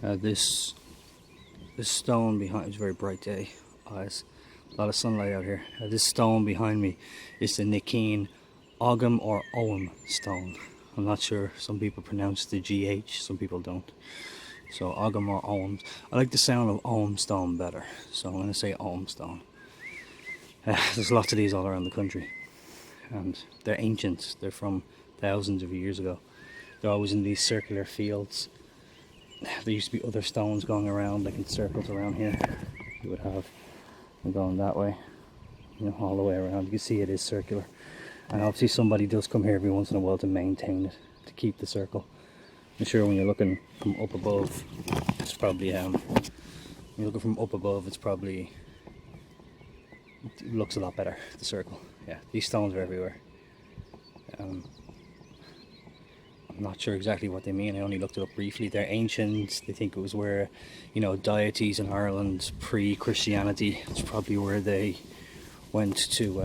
This stone behind, it's a very bright day. There's a lot of sunlight out here. This stone behind me is the Nikeen Ogham or Ogham stone. I'm not sure. Some people pronounce the GH, some people don't. So Ogham or Ogham. I like the sound of Ogham stone better, so I'm going to say Ogham stone. There's lots of these all around the country, and they're ancient. They're from thousands of years ago. They're always in these circular fields. There used to be other stones going around, like in circles around here. You would have them going that way, you know, all the way around. You can see it is circular, and obviously somebody does come here every once in a while to maintain it, to keep the circle. I'm sure when you're looking from up above, it's probably when you're looking from up above, it's probably, it looks a lot better, the circle. Yeah, these stones are everywhere. I'm not sure exactly what they mean. I only looked it up briefly. They're ancient. They think it was where, you know, deities in Ireland pre-Christianity, it's probably where they went to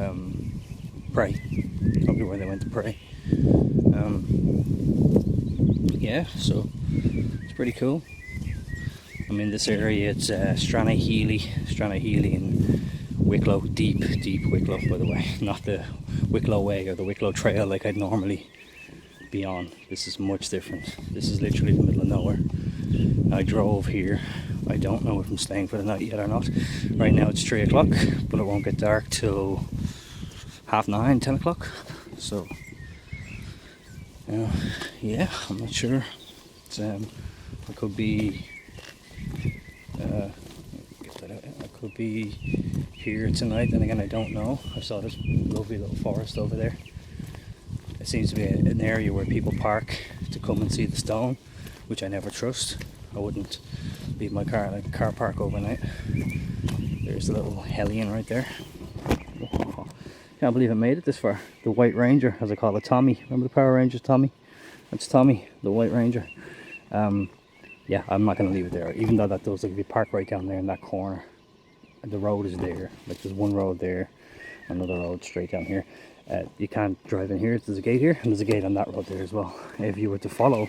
pray. Probably where they went to pray. Yeah, so it's pretty cool. I'm in this area. It's Strannahealy in Wicklow, deep Wicklow, by the way, not the Wicklow Way or the Wicklow Trail like I'd normally be on. This is much different. This is literally the middle of nowhere. I drove here. I don't know if I'm staying for the night yet or not. Right now it's 3 o'clock, but it won't get dark till 9:30, 10 o'clock. So yeah, I'm not sure. It's, I could be I could be here tonight, and again I don't know. I saw this lovely little forest over there. It seems to be an area where people park to come and see the stone, which I never trust. I wouldn't leave my car in a car park overnight. There's a little hellion right there. Can't believe I made it this far. The White Ranger, as I call it, Tommy. Remember the Power Rangers, Tommy? That's Tommy, the White Ranger. Yeah, I'm not going to leave it there, even though that does like, if you park right down there in that corner, the road is there. Like there's one road there, another road straight down here. You can't drive in here. There's a gate here, and there's a gate on that road there as well. If you were to follow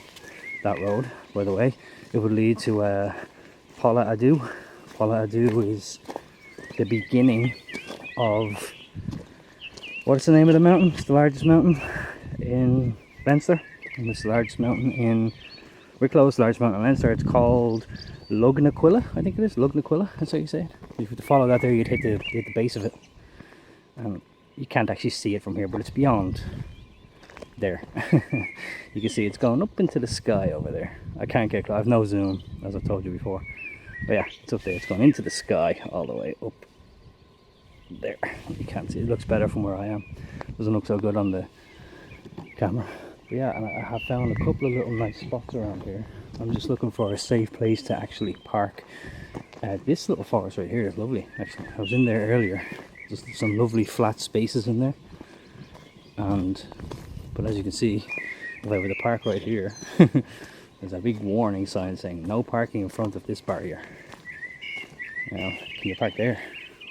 that road, by the way, it would lead to Paula Adu. Paula Adu is the beginning of, what's the name of the mountain? It's the largest mountain in Leinster, and it's the largest mountain in Wicklow. It's the largest mountain in Leinster. It's called Lugnaquilla, I think it is. Lugnaquilla, that's how you say it. If you were to follow that there, you'd hit the base of it. You can't actually see it from here, but it's beyond there. You can see it's going up into the sky over there. I can't get close. I've no zoom, as I've told you before. But yeah, it's up there. It's going into the sky all the way up there. You can't see. It looks better from where I am. Doesn't look so good on the camera. But yeah, and I have found a couple of little nice spots around here. I'm just looking for a safe place to actually park. This little forest right here is lovely, actually. I was in there earlier. There's some lovely flat spaces in there. But as you can see, if I were to park right here, there's a big warning sign saying no parking in front of this barrier. Now, can you park there?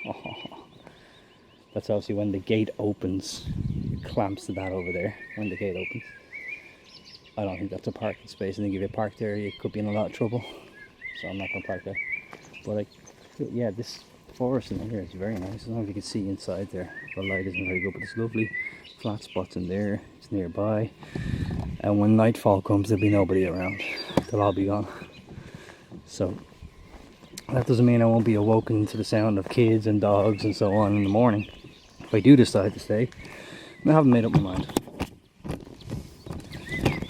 Oh, that's obviously when the gate opens. It clamps to that over there when the gate opens. I don't think that's a parking space. I think if you park there, you could be in a lot of trouble. So I'm not going to park there. But yeah, this forest in here is very nice. I don't know if you can see inside there. The light isn't very good, but it's lovely. Flat spots in there. It's nearby. And when nightfall comes, there'll be nobody around. They'll all be gone. So that doesn't mean I won't be awoken to the sound of kids and dogs and so on in the morning. If I do decide to stay, I haven't made up my mind.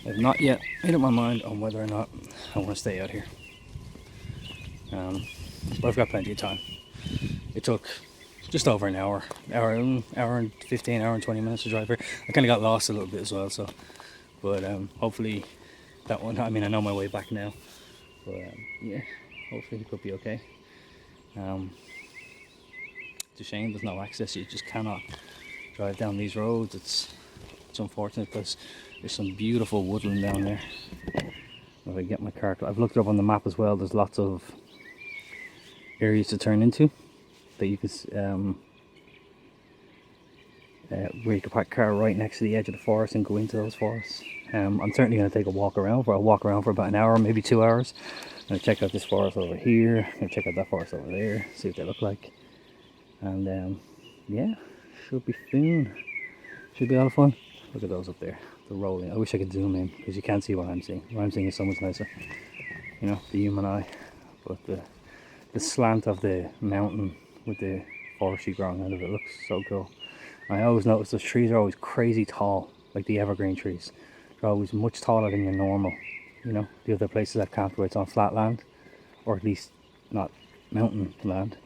I've not yet made up my mind on whether or not I want to stay out here. But I've got plenty of time. It took just over an hour and 15, hour and 20 minutes to drive here. I kind of got lost a little bit as well, so. But hopefully that one, I mean, I know my way back now. But yeah, hopefully it could be okay. It's a shame there's no access. You just cannot drive down these roads. It's unfortunate because there's some beautiful woodland down there. If I get my car, I've looked it up on the map as well. There's lots of areas to turn into that you can where you can park a car right next to the edge of the forest and go into those forests. I'm certainly going to take a walk around. I'll walk around for about an hour, maybe 2 hours. I'm going to check out this forest over here. I'm going to check out that forest over there, see what they look like. And yeah, should be fun. Should be a lot of fun. Look at those up there, the rolling. I wish I could zoom in because you can't see what I'm seeing. What I'm seeing is so much nicer, you know, the human eye. But the slant of the mountain with the forestry growing out of it looks so cool. I always notice those trees are always crazy tall, like the evergreen trees. They're always much taller than your normal, you know, the other places I've camped where it's on flat land, or at least not mountain land.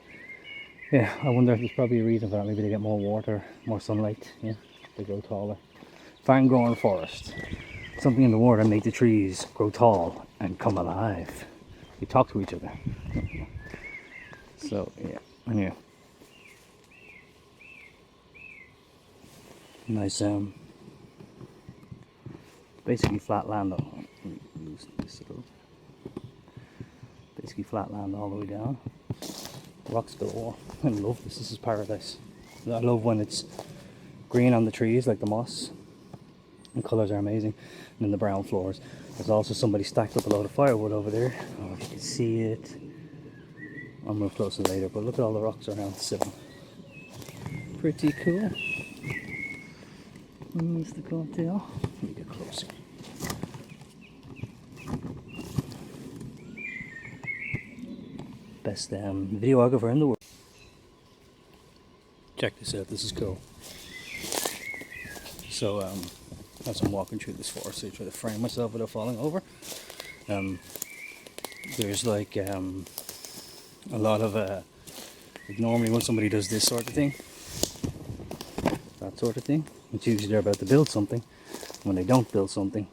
Yeah, I wonder if there's probably a reason for that. Maybe they get more water, more sunlight, yeah, they grow taller. Fan growing forest. Something in the water make the trees grow tall and come alive. They talk to each other. So yeah, anyway. Nice basically flat land. Let me loosen this a little. Basically flat land all the way down. Rocks galore. I love this. This is paradise. I love when it's green on the trees like the moss. The colours are amazing. And then the brown floors. There's also somebody stacked up a load of firewood over there. I don't know if you can see it. I'll move closer later, but look at all the rocks around still. Pretty cool. Mr. Cocktail. Let me get closer. Best videographer in the world. Check this out, this is cool. So as I'm walking through this forest, I try to frame myself without falling over. There's like a lot of like normally when somebody does this sort of thing, that sort of thing, it's usually they're about to build something. When they don't build something,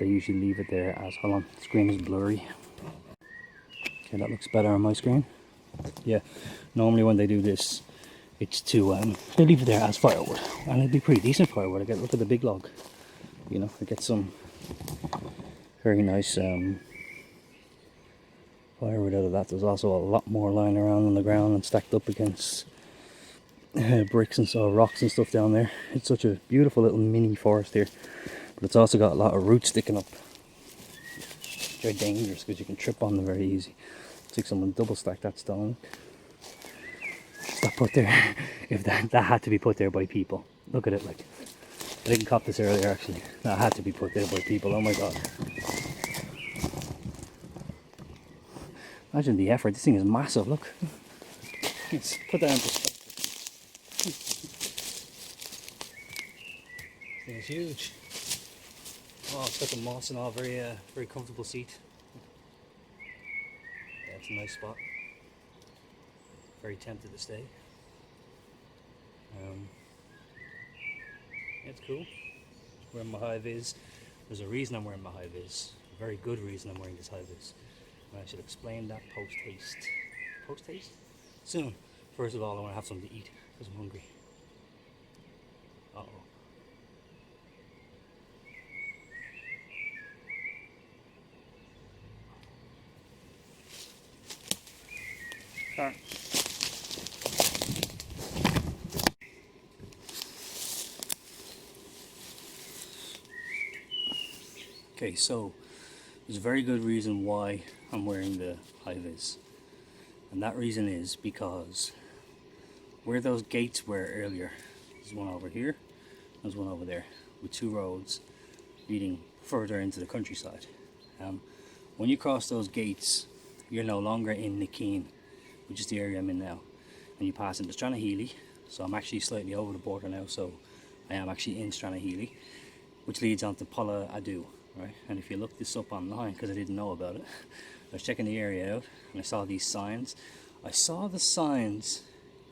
they usually leave it there as, hold on, the screen is blurry. Okay, that looks better on my screen. Yeah, normally when they do this, it's to they leave it there as firewood, and it'd be pretty decent firewood. I get, look at the big log, you know, I get some very nice firewood out of that. There's also a lot more lying around on the ground and stacked up against bricks and so rocks and stuff down there. It's such a beautiful little mini forest here, but it's also got a lot of roots sticking up. They're dangerous because you can trip on them very easy. It's like someone double stacked that stone. That put there, if that had to be put there by people. Look at it, like, I didn't cop this earlier actually. That had to be put there by people, oh my god. Imagine the effort, this thing is massive, look. Let's put that in perspective. This thing is huge. Oh, it's got the moss and all, very very comfortable seat. Yeah, it's a nice spot. Very tempted to stay. Yeah, it's cool. Where my high vis. There's a reason I'm wearing my high vis. A very good reason I'm wearing this high vis. And I should explain that post haste. Post haste? Soon. First of all, I want to have something to eat because I'm hungry. Uh oh. Alright. Okay, so there's a very good reason why I'm wearing the high vis, and that reason is because where those gates were earlier, there's one over here, there's one over there, with two roads leading further into the countryside. When you cross those gates, you're no longer in Nickeen, which is the area I'm in now, and you pass into Stranahili. So I'm actually slightly over the border now, so I am actually in Stranahili, which leads on to Pola Adu. Right, and if you look this up online, because I didn't know about it, I was checking the area out and I saw these signs. I saw the signs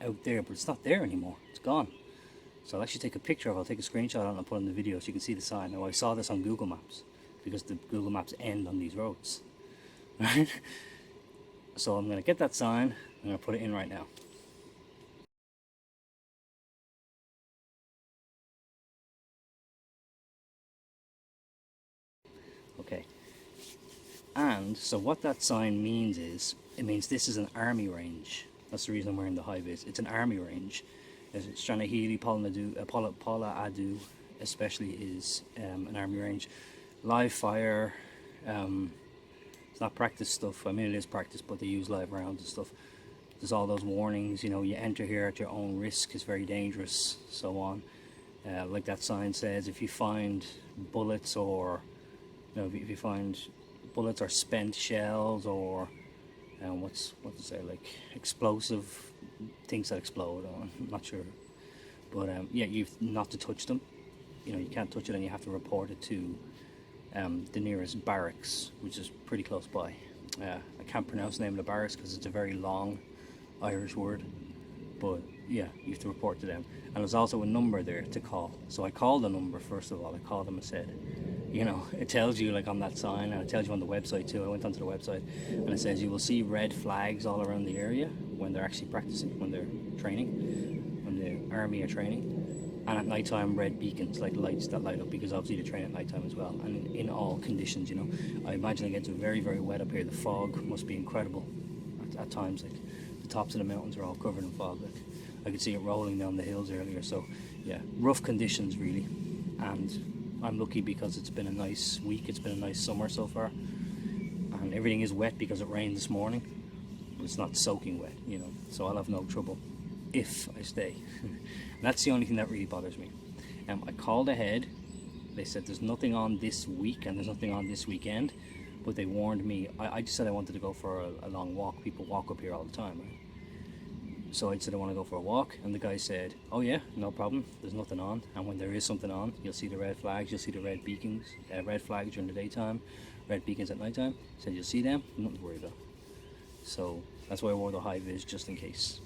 out there, but it's not there anymore. It's gone. So I'll actually take a picture of it. I'll take a screenshot of it and I'll put it in the video so you can see the sign. Now I saw this on Google Maps because the Google Maps end on these roads. Right? So I'm going to get that sign. I'm going to put it in right now. Okay, and so what that sign means is, it means this is an army range. That's the reason I'm wearing the high vis. It's an army range. It's Stranahili, Pola Adu, especially is an army range. Live fire, it's not practice stuff. I mean, it is practice, but they use live rounds and stuff. There's all those warnings, you know, you enter here at your own risk, it's very dangerous, so on. Like that sign says, if you find bullets or, you know, if you find bullets or spent shells or what to say, like explosive things that explode, I'm not sure, but yeah, you've not to touch them. You know, you can't touch it, and you have to report it to the nearest barracks, which is pretty close by. I can't pronounce the name of the barracks because it's a very long Irish word, but yeah, you have to report to them. And there's also a number there to call. So I called the number first of all. I called them and said, you know, it tells you like on that sign, and it tells you on the website too. I went onto the website and it says you will see red flags all around the area when they're actually practicing, when they're training, when the army are training. And at night time, red beacons, like lights that light up, because obviously they train at night time as well. And in all conditions, you know, I imagine it gets very, very wet up here. The fog must be incredible at times. Like the tops of the mountains are all covered in fog. Like I could see it rolling down the hills earlier. So yeah, rough conditions really. And I'm lucky because it's been a nice week. It's been a nice summer so far. And everything is wet because it rained this morning. It's not soaking wet, you know, so I'll have no trouble if I stay. And that's the only thing that really bothers me. I called ahead. They said there's nothing on this week and there's nothing on this weekend, but they warned me. I just said I wanted to go for a long walk. People walk up here all the time, right? So I said I want to go for a walk, and the guy said, oh yeah, no problem, there's nothing on. And when there is something on, you'll see the red flags, you'll see the red beacons, red flags during the daytime, red beacons at night time. He said you'll see them, nothing to worry about. So that's why I wore the high vis, just in case.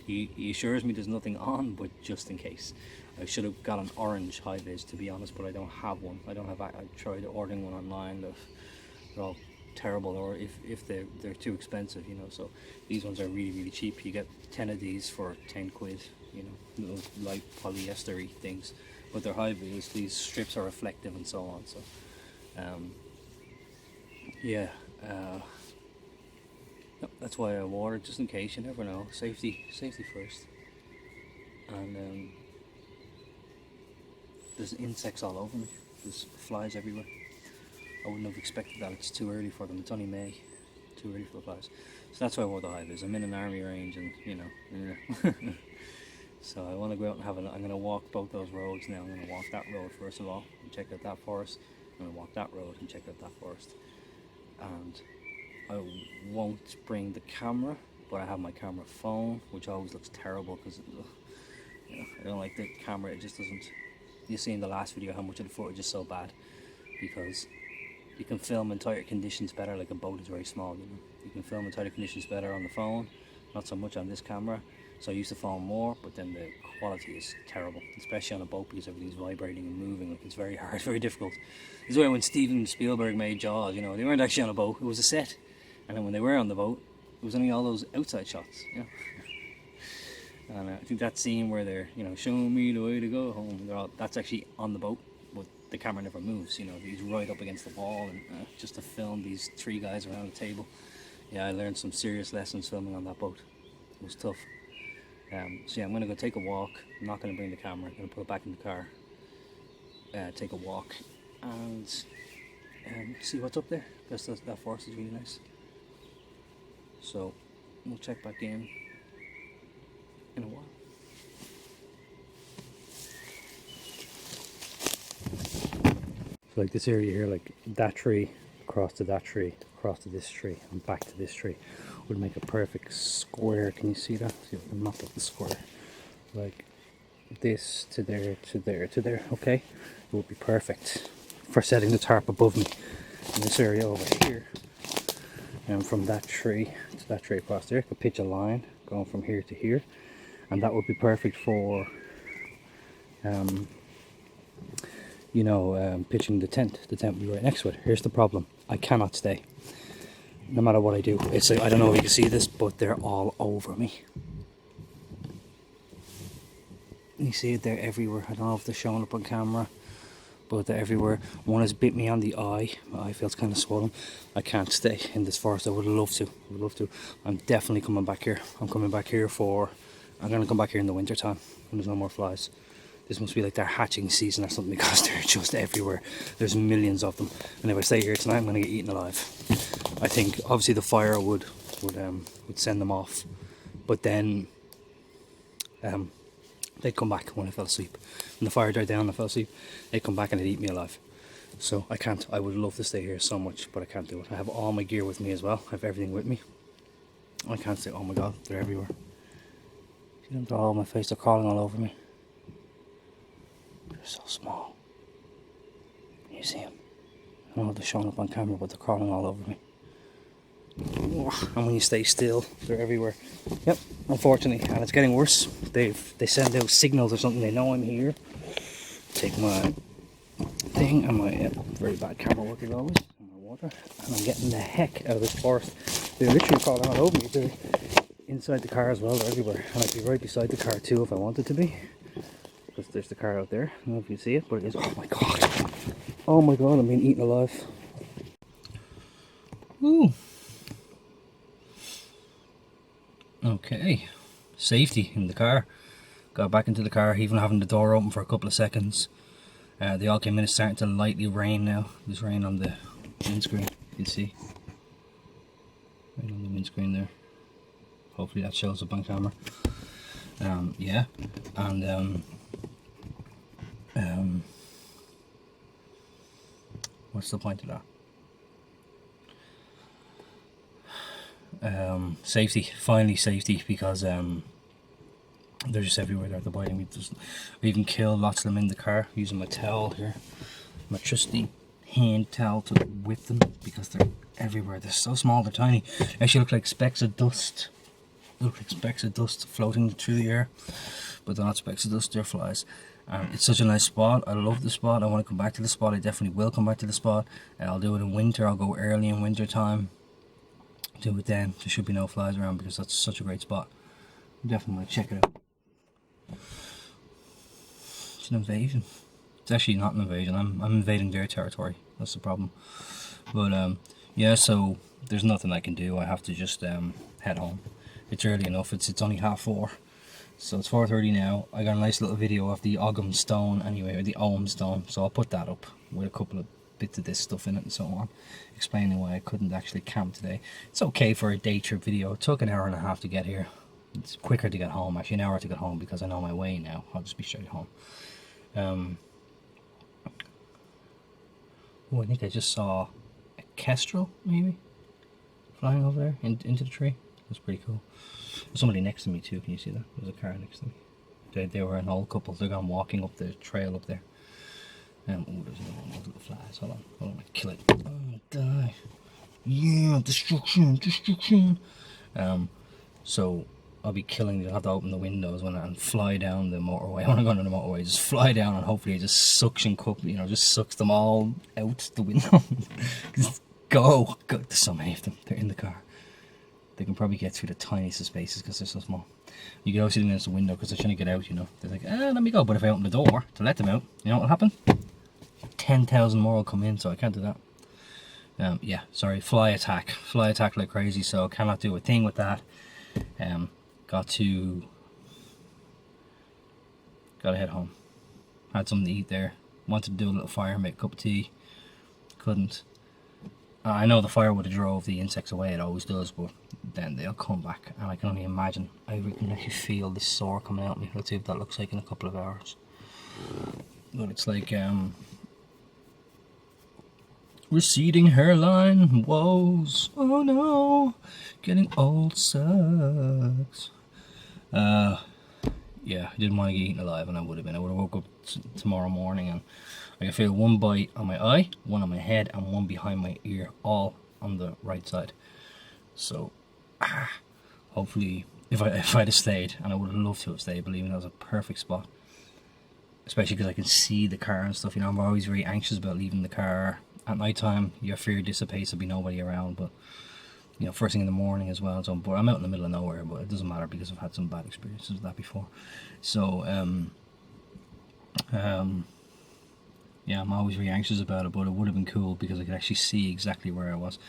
He assures me there's nothing on, but just in case. I should have got an orange high vis, to be honest, but I don't have one. I tried ordering one online. They're all terrible, or if they're too expensive, you know. So these ones are really, really cheap. You get 10 of these for 10 quid, you know, little light polyester-y things. But they're high vis. These strips are reflective and so on. So yeah. That's why I wore it, just in case. You never know. Safety first. And there's insects all over me. There's flies everywhere. I wouldn't have expected that. It's too early for them. It's only May. Too early for the flies. So that's why I wore the high vis. I'm in an army range, and you know. Yeah. So I want to go out and have a. I'm going to walk both those roads now. I'm going to walk that road first of all and check out that forest. I'm going to walk that road and check out that forest. And I won't bring the camera, but I have my camera phone, which always looks terrible because you know, I don't like the camera. It just doesn't. You see in the last video how much of the footage is so bad, because you can film in tighter conditions better. Like a boat is very small, you know. You can film in tighter conditions better on the phone, not so much on this camera. So I use the phone more, but then the quality is terrible, especially on a boat, because everything's vibrating and moving. Like, it's very hard, very difficult. This is why when Steven Spielberg made Jaws, you know, they weren't actually on a boat, it was a set. And then when they were on the boat, it was only all those outside shots, you know. And I think that scene where they're, you know, showing me the way to go home, that's actually on the boat, but the camera never moves, you know. He's right up against the wall, and just to film these three guys around the table. Yeah, I learned some serious lessons filming on that boat. It was tough. So yeah, I'm going to go take a walk. I'm not going to bring the camera. I'm going to put it back in the car. Take a walk and see what's up there, because that forest is really nice. So we'll check back in a while. So like this area here, like that tree, across to that tree, across to this tree, and back to this tree, would make a perfect square. Can you see that? See if I can map up the square. Like this to there, to there, to there. Okay, it would be perfect for setting the tarp above me in this area over here. And from that tree to that tree across there, I could pitch a line going from here to here, and that would be perfect for you know, pitching the tent. The tent would be right next to it. Here's the problem: I cannot stay. No matter what I do, it's like, I don't know if you can see this, but they're all over me. You see it, they're everywhere. I don't know if they're showing up on camera, but they're everywhere. One has bit me on the eye. My eye feels kind of swollen. I can't stay in this forest. I would love to. I would love to. I'm definitely coming back here. I'm coming back here I'm going to come back here in the winter time when there's no more flies. this must be like their hatching season or something, because they're just everywhere. There's millions of them, and if I stay here tonight, I'm going to get eaten alive. I think obviously the fire would send them off, but then they'd come back when I fell asleep. When the fire died down and I fell asleep, they'd come back and they'd eat me alive. So I can't. I would love to stay here so much, but I can't do it. I have all my gear with me as well. I have everything with me. I can't stay. Oh my god, they're everywhere. See them? They're all over my face. They're crawling all over me. They're so small. Can you see them? I don't know if they're showing up on camera, but they're crawling all over me. And when you stay still, they're everywhere. Yep, unfortunately, and it's getting worse. They send out signals or something. They know I'm here. Take my thing and my very bad camera work as always, and my water, and I'm getting the heck out of this forest. They're literally crawling all over me. They're inside the car as well. They're everywhere, and I'd be right beside the car too if I wanted to be, because there's the car out there. I don't know if you see it, but it is. Oh my god! Oh my god! I'm being eaten alive. Ooh. Okay, safety in the car. Got back into the car, even having the door open for a couple of seconds. They all came in. It's starting to lightly rain now. There's rain on the windscreen, you can see. Rain on the windscreen there. Hopefully that shows up on camera. Yeah, and what's the point of that? Safety, finally safety, because they're just everywhere. They're biting me. I even killed lots of them in the car using my towel here, my trusty hand towel to whip them, because they're everywhere. They're so small, they're tiny. They actually look like specks of dust. They look like specks of dust floating through the air, but they're not specks of dust, they're flies. It's such a nice spot. I love the spot. I want to come back to the spot. I definitely will come back to the spot. I'll do it in winter. I'll go early in winter time. Do it then. There should be no flies around, because that's such a great spot. I definitely want to check it out. It's an invasion. It's actually not an invasion. I'm invading their territory. That's the problem. But yeah, so there's nothing I can do. I have to just head home. It's early enough. It's only 4:30. So it's 4:30 now. I got a nice little video of the Ogham stone anyway, or the Ogham stone. So I'll put that up with a couple of bits of this stuff in it and so on, explaining why I couldn't actually camp today. It's okay for a day trip video. It took an hour and a half to get here. It's quicker to get home, actually an hour to get home, because I know my way now. I'll just be straight home. Oh, I think I just saw a kestrel maybe flying over there into the tree. That's pretty cool. There's somebody next to me too. Can you see that? There's a car next to me. They were an old couple. They're gone walking up the trail up there. Oh, there's another one. Those little flies. Hold on, kill it. Oh, die. Yeah, destruction. So I'll be killing. You'll have to open the windows and fly down the motorway. When I go on the motorway, just fly down, and hopefully it just suction cup, just sucks them all out the window. Just go. There's so many of them. They're in the car. They can probably get through the tiniest of spaces because they're so small. You can always see them against the window because they're trying to get out, They're like, let me go. But if I open the door to let them out, you know what will happen? 10,000 more will come in, so I can't do that. Yeah, sorry, fly attack like crazy, so cannot do a thing with that. Gotta head home. Had something to eat there. Wanted to do a little fire, make a cup of tea. Couldn't. I know the fire would have drove the insects away, it always does, but then they'll come back, and I can only imagine. I can actually feel this sore coming out of me. Let's see what that looks like in a couple of hours. But it's like receding hairline woes. Oh no, getting old sucks. Yeah, I didn't want to get eaten alive, and I would have been. I would have woke up tomorrow morning, and I could feel one bite on my eye, one on my head, and one behind my ear, all on the right side. So, hopefully, if I'd have stayed, and I would have loved to have stayed, believe me, that was a perfect spot. Especially because I can see the car and stuff. I'm always very anxious about leaving the car at night time. Your fear dissipates, there'll be nobody around, but first thing in the morning as well. So, but I'm out in the middle of nowhere, but it doesn't matter because I've had some bad experiences with that before. So, yeah, I'm always very anxious about it, but it would have been cool because I could actually see exactly where I was.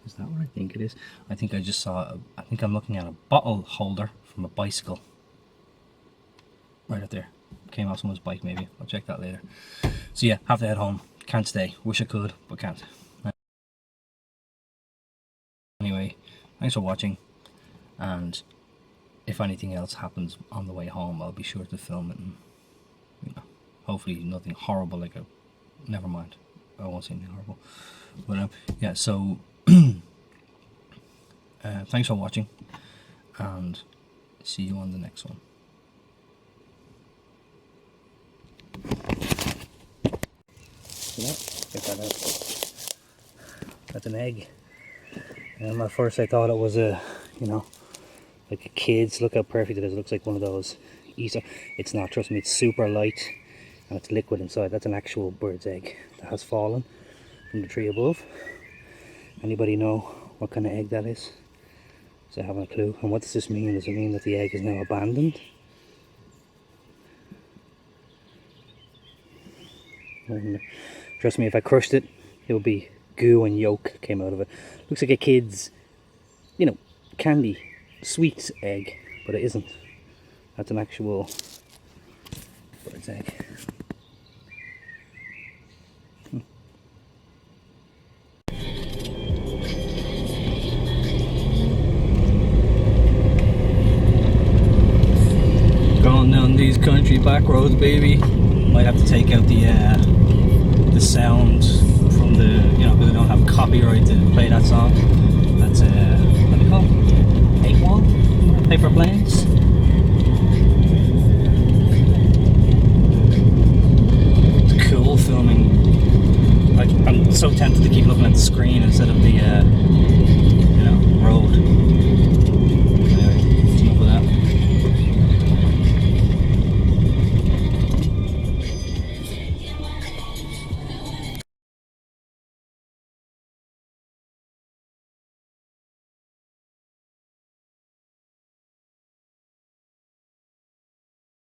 Is that what I think it is? I think I just saw, I think I'm looking at a bottle holder from a bicycle. Right up there. came off someone's bike maybe. I'll check that later. So yeah, have to head home. Can't stay. Wish I could, but can't. Anyway, thanks for watching, and if anything else happens on the way home, I'll be sure to film it, and you know, hopefully nothing horrible like a, never mind, I won't say anything horrible, but yeah, so thanks for watching, and see you on the next one. Yeah, get that out. That's an egg. And at first I thought it was a, you know, like a kid's. Look how perfect it is. It looks like one of those Easter. It's not, trust me, it's super light and it's liquid inside. That's an actual bird's egg that has fallen from the tree above. Anybody know what kind of egg that is? So I haven't a clue. And what does this mean? Does it mean that the egg is now abandoned? And trust me, if I crushed it, it would be goo and yolk came out of it. Looks like a kid's, you know, candy, sweets egg, but it isn't. That's an actual bird's egg. Going down these country back roads, baby. Might have to take out the sound from the, you know, because I don't have copyright to play that song. That's what do you call it? 8-1 paper planes.